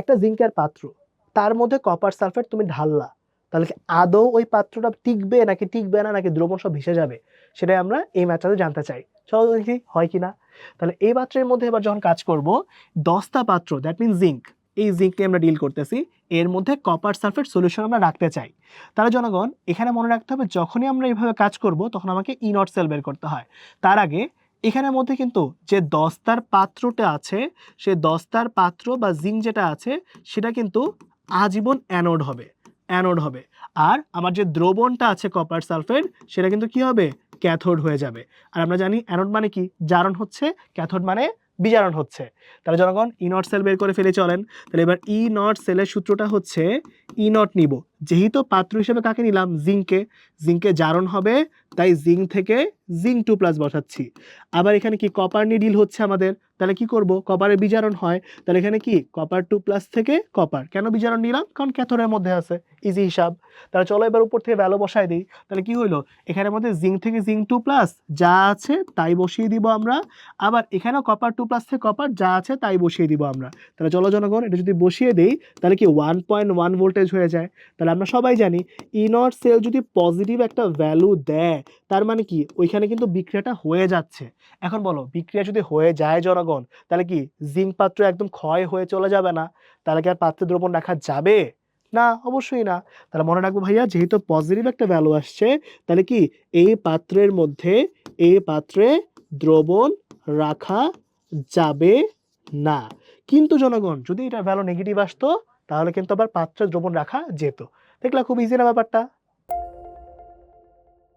একটা জিঙ্কের পাত্র, তার মধ্যে কপার সালফেট তুমি ঢাললা, তাহলে কি আদৌ ওই পাত্রটা টিকবে নাকি টিকবে না, নাকি দ্রবণ সব ভেসে যাবে, সেটাই আমরা এই ম্যাথটাতে জানতে চাই। চলো দেখি হয় কিনা। তাহলে এই পাত্রের মধ্যে এবার যখন কাজ করব, 10টা পাত্র, দ্যাট মিন জিঙ্ক, এই জিঙ্ক নিয়ে আমরা ডিল করতেছি, এর মধ্যে কপার সালফেট সলিউশন আমরা রাখতে চাই। তাহলে জনগণ এখানে মনে রাখতে হবে, যখনই আমরা এইভাবে কাজ করব তখন আমাকে ই নট সেল বের করতে হয়। তার আগে এখানের মধ্যে কিন্তু যে 10টার পাত্রটা আছে, সে 10টার পাত্র বা জিঙ্ক যেটা আছে সেটা কিন্তু আজীবন অ্যানোড হবে, অ্যানোড হবে। আর আমার যে দ্রবণটা আছে কপার সালফেট, সেটা কিন্তু কি হবে, ক্যাথোড হয়ে যাবে। আর আমরা জানি অ্যানোড মানে কি, জারণ হচ্ছে, ক্যাথোড মানে বিজারণ হচ্ছে। তাহলে জনগণ ই নট সেল বের করে ফেলে চলেন। তাহলে এবার ই নট সেলের সূত্রটা হচ্ছে ই নট নিব, যেহেতু পাত্র হিসেবে কাকে নিলাম, জিঙ্কে, জিঙ্কে জারণ হবে, তাই জিঙ্ক থেকে জিঙ্ক 2+ বসাচ্ছি। আবার এখানে কি কপার নিয়ে ডিল হচ্ছে আমাদের, তাহলে কি করব, কপারের বিজারণ হয়, তাহলে এখানে কি কপার 2+ থেকে কপার, কেন বিজারণ নিলাম, কারণ ক্যাথোডের মধ্যে আছে, ইজি হিসাব। তাহলে চলো এবার উপর থেকে ভ্যালু বসাই দিই। তাহলে কি হইলো, এখানের মধ্যে জিঙ্ক থেকে জিঙ্ক 2+ যা আছে তাই বসিয়ে দিব আমরা, আবার এখানেও কপার 2+ থেকে কপার যা আছে তাই বসিয়ে দিব আমরা। তাহলে চলো জনগণ এটা যদি বসিয়ে দেই, তাহলে কি 1.1 ভোল্টেজ হয়ে যায়। তাহলে আমরা সবাই জানি ই নট সেল যদি পজিটিভ একটা ভ্যালু দেয়, তার মানে কি ওইখানে কিন্তু বিক্রিয়াটা হয়ে যাচ্ছে। এখন বলো, বিক্রিয়া যদি হয়ে যায় জনগণ, তাহলে কি জিঙ্ক পাত্র একদম ক্ষয় হয়ে চলে যাবে না? তাহলে কি আর পাত্রে দ্রবণ রাখা যাবে? না, অবশ্যই না। তাহলে মনে রাখবো ভাইয়া, যেহেতু পজিটিভ একটা ভ্যালু আসছে, তাহলে কি এই পাত্রের মধ্যে, এই পাত্রে দ্রবণ রাখা যাবে না। কিন্তু জনগণ যদি এটা ভ্যালু নেগেটিভ আসতো, তাহলে কিন্তু আবার পাত্রে দ্রবণ রাখা যেত। দেখলা খুব ইজি না ব্যাপারটা?